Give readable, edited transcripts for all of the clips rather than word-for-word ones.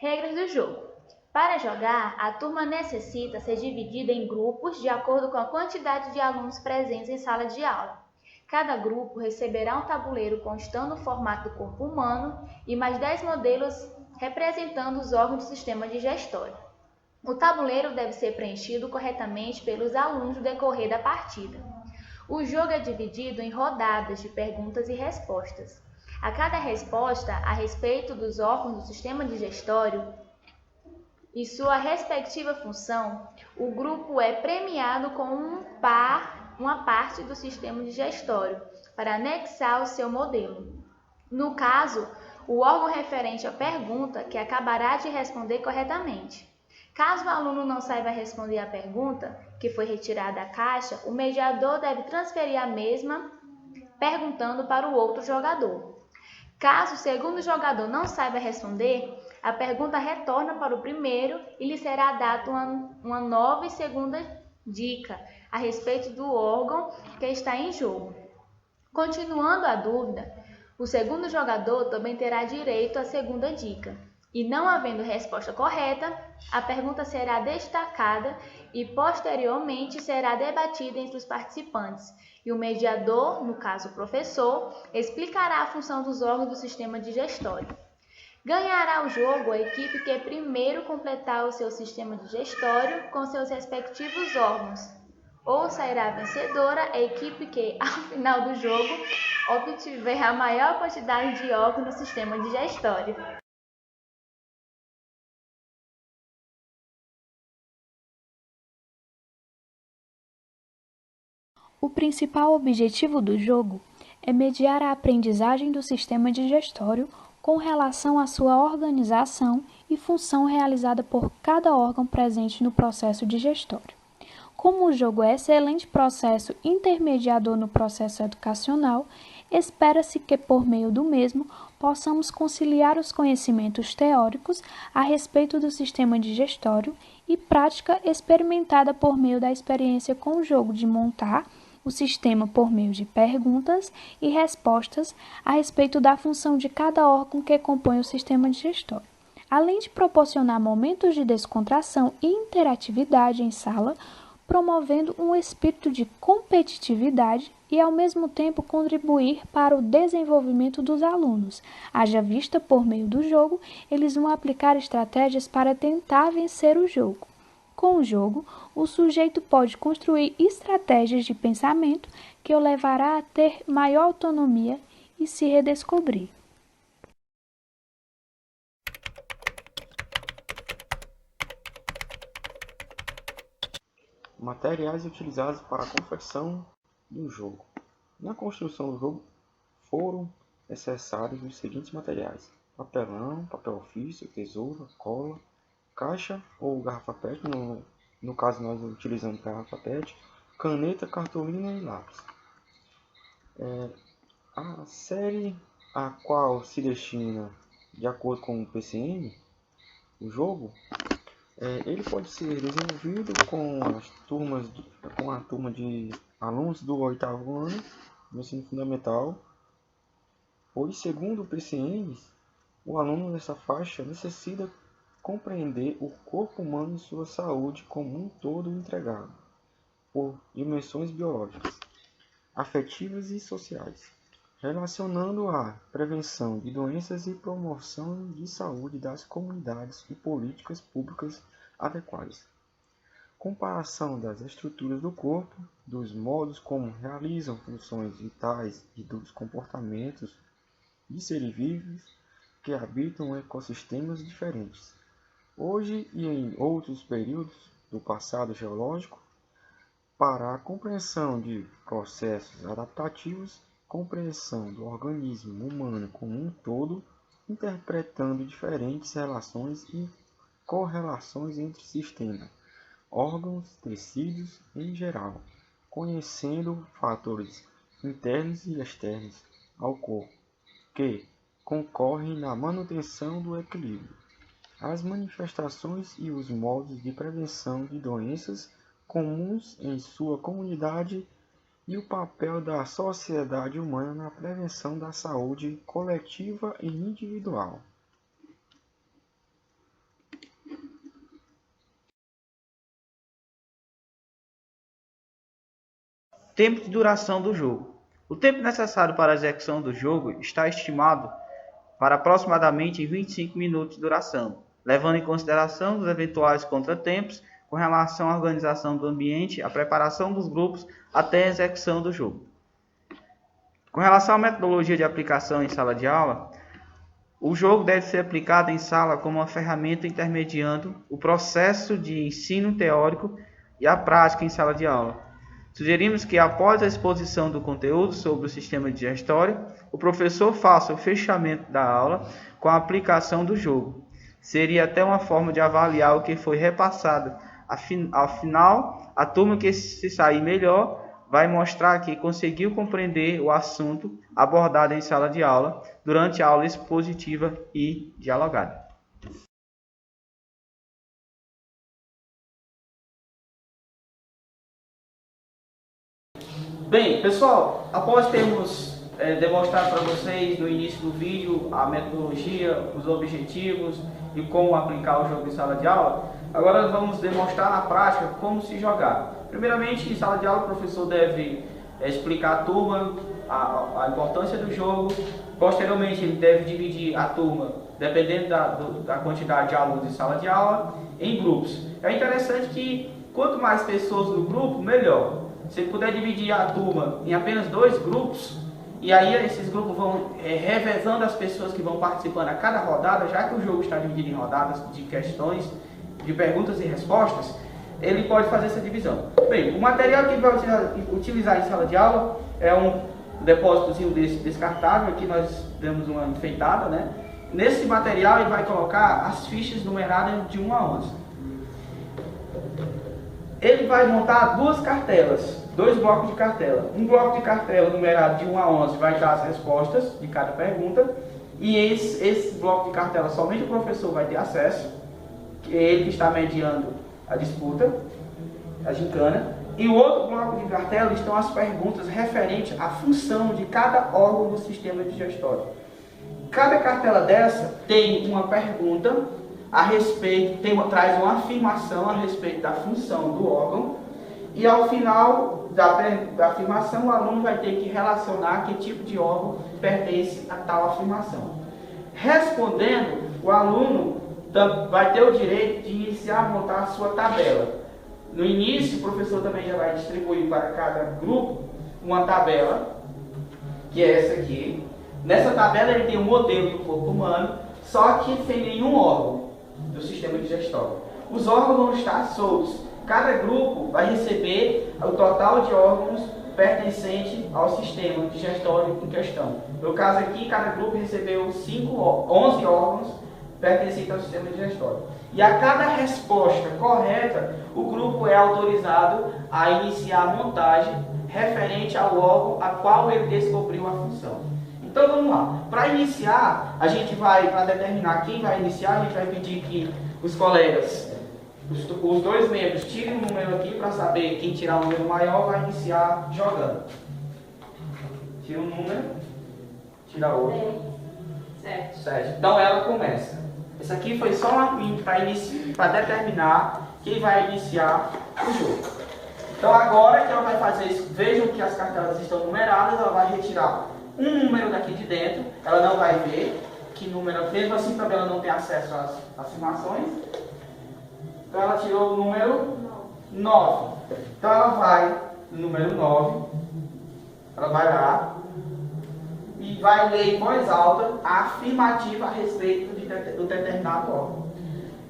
Regras do jogo. Para jogar, a turma necessita ser dividida em grupos de acordo com a quantidade de alunos presentes em sala de aula. Cada grupo receberá um tabuleiro constando o formato do corpo humano e mais 10 modelos representando os órgãos do sistema digestório. O tabuleiro deve ser preenchido corretamente pelos alunos no decorrer da partida. O jogo é dividido em rodadas de perguntas e respostas. A cada resposta a respeito dos órgãos do sistema digestório e sua respectiva função, o grupo é premiado com uma parte do sistema digestório para anexar ao seu modelo. No caso, o órgão referente à pergunta que acabará de responder corretamente. Caso o aluno não saiba responder à pergunta que foi retirada da caixa, o mediador deve transferir a mesma perguntando para o outro jogador. Caso o segundo jogador não saiba responder, a pergunta retorna para o primeiro e lhe será dada uma nova e segunda dica a respeito do órgão que está em jogo. Continuando a dúvida, o segundo jogador também terá direito à segunda dica. E não havendo resposta correta, a pergunta será destacada e posteriormente será debatida entre os participantes. E o mediador, no caso o professor, explicará a função dos órgãos do sistema digestório. Ganhará o jogo a equipe que primeiro completar o seu sistema digestório com seus respectivos órgãos. Ou sairá vencedora a equipe que, ao final do jogo, obtiver a maior quantidade de órgãos no sistema digestório. O principal objetivo do jogo é mediar a aprendizagem do sistema digestório com relação à sua organização e função realizada por cada órgão presente no processo digestório. Como o jogo é excelente processo intermediador no processo educacional, espera-se que, por meio do mesmo, possamos conciliar os conhecimentos teóricos a respeito do sistema digestório e prática experimentada por meio da experiência com o jogo de montar o sistema por meio de perguntas e respostas a respeito da função de cada órgão que compõe o sistema digestório. Além de proporcionar momentos de descontração e interatividade em sala, promovendo um espírito de competitividade e, ao mesmo tempo, contribuir para o desenvolvimento dos alunos. Haja vista, por meio do jogo, eles vão aplicar estratégias para tentar vencer o jogo. Com o jogo, o sujeito pode construir estratégias de pensamento que o levará a ter maior autonomia e se redescobrir. Materiais utilizados para a confecção do jogo. Na construção do jogo foram necessários os seguintes materiais: papelão, papel ofício, tesoura, cola, caixa ou garrafa PET, no caso nós utilizamos garrafa PET, caneta, cartolina e lápis. A série a qual se destina, de acordo com o PCM, o jogo, ele pode ser desenvolvido com a turma de alunos do 8º ano do ensino fundamental, pois, segundo o PCM, o aluno dessa faixa necessita compreender o corpo humano e sua saúde como um todo entregado por dimensões biológicas, afetivas e sociais, relacionando a prevenção de doenças e promoção de saúde das comunidades e políticas públicas adequadas. Comparação das estruturas do corpo, dos modos como realizam funções vitais e dos comportamentos de seres vivos que habitam ecossistemas diferentes. Hoje e em outros períodos do passado geológico, para a compreensão de processos adaptativos, compreensão do organismo humano como um todo, interpretando diferentes relações e correlações entre sistemas, órgãos, tecidos em geral, conhecendo fatores internos e externos ao corpo, que concorrem na manutenção do equilíbrio, as manifestações e os modos de prevenção de doenças comuns em sua comunidade e o papel da sociedade humana na prevenção da saúde coletiva e individual. Tempo de duração do jogo. O tempo necessário para a execução do jogo está estimado para aproximadamente 25 minutos de duração, levando em consideração os eventuais contratempos com relação à organização do ambiente, a preparação dos grupos até a execução do jogo. Com relação à metodologia de aplicação em sala de aula, o jogo deve ser aplicado em sala como uma ferramenta intermediando o processo de ensino teórico e a prática em sala de aula. Sugerimos que, após a exposição do conteúdo sobre o sistema digestório, o professor faça o fechamento da aula com a aplicação do jogo. Seria até uma forma de avaliar o que foi repassado. Ao final, a turma que se sair melhor vai mostrar que conseguiu compreender o assunto abordado em sala de aula durante a aula expositiva e dialogada. Bem, pessoal, após termos demonstrado para vocês no início do vídeo a metodologia, os objetivos e como aplicar o jogo em sala de aula, agora nós vamos demonstrar na prática como se jogar. Primeiramente, em sala de aula, o professor deve explicar à turma a importância do jogo. Posteriormente, ele deve dividir a turma, dependendo da quantidade de alunos em sala de aula, em grupos. É interessante que quanto mais pessoas no grupo, melhor. Se ele puder dividir a turma em apenas 2 grupos, e aí esses grupos vão revezando as pessoas que vão participando a cada rodada, já que o jogo está dividido em rodadas de questões, de perguntas e respostas, ele pode fazer essa divisão. Bem, o material que ele vai utilizar em sala de aula é um depósitozinho desse descartável, aqui nós demos uma enfeitada, né? Nesse material ele vai colocar as fichas numeradas de 1 a 11. Ele vai montar 2 cartelas, 2 blocos de cartela. Um bloco de cartela numerado de 1 a 11 vai dar as respostas de cada pergunta. E esse bloco de cartela somente o professor vai ter acesso, que é ele que está mediando a disputa, a gincana. E o outro bloco de cartela estão as perguntas referentes à função de cada órgão do sistema digestório. Cada cartela dessa tem uma pergunta a respeito, traz uma afirmação a respeito da função do órgão, e ao final da afirmação o aluno vai ter que relacionar que tipo de órgão pertence a tal afirmação. Respondendo, o aluno vai ter o direito de iniciar a montar a sua tabela. No início, o professor também já vai distribuir para cada grupo uma tabela, que é essa aqui. Nessa tabela ele tem um modelo do corpo humano, só que sem nenhum órgão do sistema digestório. Os órgãos vão estar soltos. Cada grupo vai receber o total de órgãos pertencente ao sistema digestório em questão. No caso aqui, cada grupo recebeu 11 órgãos pertencentes ao sistema digestório. E a cada resposta correta, o grupo é autorizado a iniciar a montagem referente ao órgão a qual ele descobriu a função. Então vamos lá. Para iniciar, a gente vai, para determinar quem vai iniciar, a gente vai pedir que os colegas, os 2 membros, tirem um número aqui para saber quem tirar o número maior vai iniciar jogando. Tira um número, tira outro. 7. Então ela começa. Isso aqui foi só para determinar quem vai iniciar o jogo. Então agora que ela vai fazer isso, vejam que as cartelas estão numeradas, ela vai retirar um número daqui de dentro, ela não vai ver que número, mesmo assim também ela não tem acesso às afirmações. Então ela tirou o número 9. Então ela vai no número 9, ela vai lá e vai ler em voz alta a afirmativa a respeito do determinado órgão.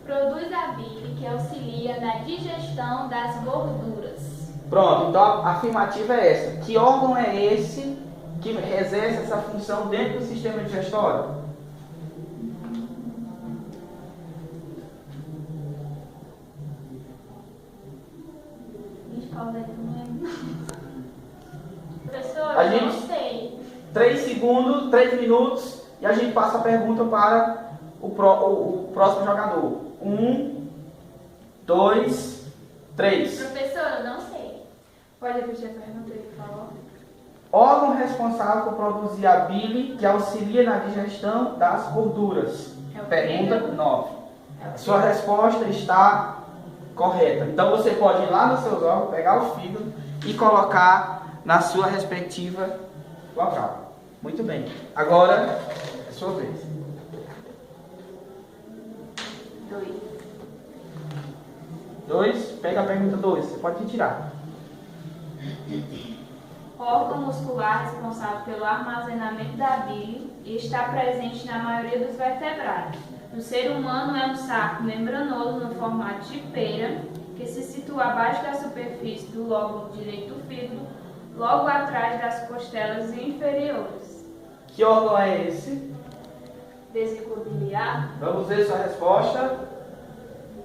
Produz a bile que auxilia na digestão das gorduras. Pronto, então a afirmativa é essa. Que órgão é esse que exerce essa função dentro do sistema digestório? Professor, a gente, não sei. 3 segundos, 3 minutos e a gente passa a pergunta para o próximo jogador. 1, 2, 3. Professor, eu não sei. Pode repetir a pergunta, por favor? Órgão responsável por produzir a bile que auxilia na digestão das gorduras. Pergunta 9. Sua resposta está correta. Então você pode ir lá nos seus órgãos, pegar o fígado e colocar na sua respectiva local. Muito bem. Agora, é sua vez. 2. Pega a pergunta 2. Você pode retirar. Órgão muscular responsável pelo armazenamento da bile e está presente na maioria dos vertebrados. No ser humano é um saco membranoso no formato de pera, que se situa abaixo da superfície do lóbulo direito do fígado, logo atrás das costelas inferiores. Que órgão é esse? Vesícula biliar. Vamos ver sua resposta.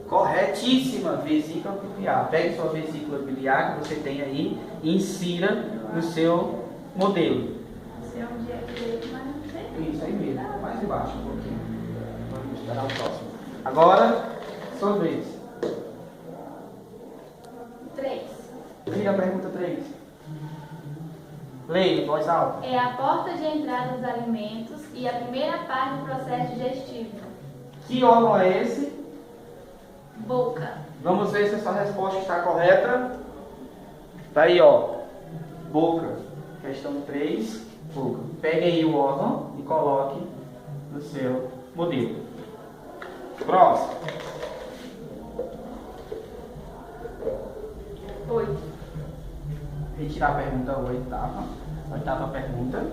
Corretíssima, vesícula biliar. Pegue sua vesícula biliar que você tem aí e insira no seu modelo. Sei onde é direito, mas não sei. Isso aí mesmo, mais embaixo um pouquinho. Vamos esperar o próximo. Agora, sua vez. 3. Leia a pergunta 3. Leia em voz alta. É a porta de entrada dos alimentos e a primeira parte do processo digestivo. Que órgão é esse? Boca. Vamos ver se essa resposta está correta. Tá aí, ó. Boca. Questão 3. Boca. Pegue aí o órgão e coloque no seu modelo. Próximo. 8. Retirar a pergunta 8ª. 8ª pergunta.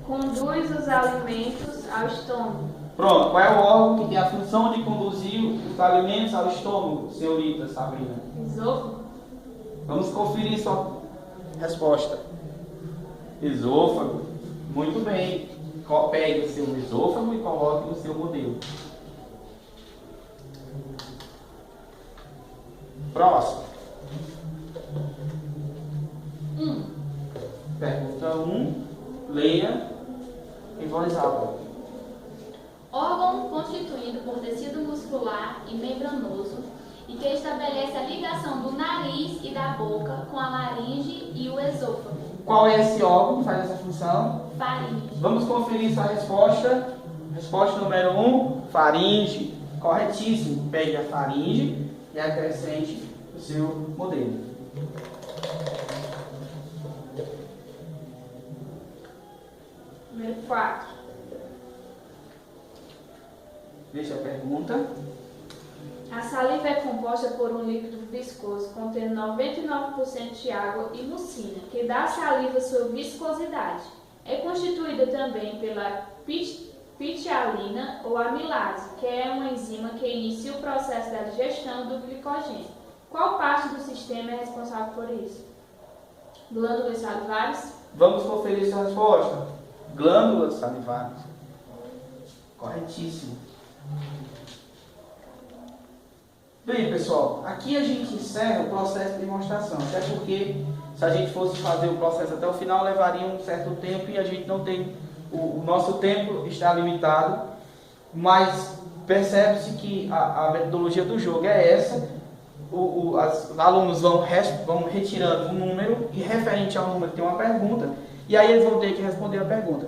Conduz os alimentos ao estômago. Pronto. Qual é o órgão que tem a função de conduzir os alimentos ao estômago, senhorita Sabrina? Esôfago. Vamos conferir sua resposta. Esôfago. Muito bem. Pegue o seu esôfago e coloque no seu modelo. Próximo. 1. Pergunta 1. Leia em voz alta. Órgão constituído por tecido muscular e membranoso e que estabelece a ligação do nariz e da boca com a laringe e o esôfago. Qual é esse órgão que faz essa função? Faringe. Vamos conferir sua resposta. Resposta número 1, faringe. Corretíssimo. Pegue a faringe e acrescente o seu modelo. Número 4. Deixa a pergunta. A saliva é composta por um líquido viscoso contendo 99% de água e mucina, que dá à saliva sua viscosidade. É constituída também pela pitialina ou amilase, que é uma enzima que inicia o processo da digestão do glicogênio. Qual parte do sistema é responsável por isso? Glândulas salivares? Vamos conferir sua resposta. Glândulas salivares. Corretíssimo. Bem, pessoal, aqui a gente encerra o processo de demonstração, até porque se a gente fosse fazer o processo até o final, levaria um certo tempo e a gente não tem, o nosso tempo está limitado, mas percebe-se que a metodologia do jogo é essa. Os alunos vão retirando um número e referente ao número tem uma pergunta e aí eles vão ter que responder a pergunta.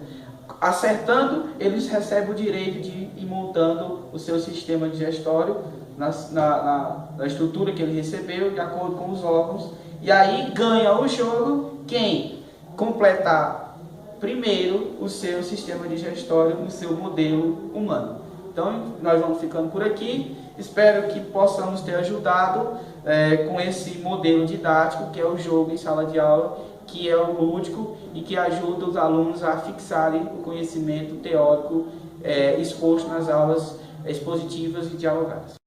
Acertando, eles recebem o direito de ir montando o seu sistema digestório na estrutura que ele recebeu, de acordo com os órgãos. E aí ganha o jogo quem completar primeiro o seu sistema digestório no seu modelo humano. Então, nós vamos ficando por aqui. Espero que possamos ter ajudado com esse modelo didático, que é o jogo em sala de aula, que é o lúdico e que ajuda os alunos a fixarem o conhecimento teórico exposto nas aulas expositivas e dialogadas.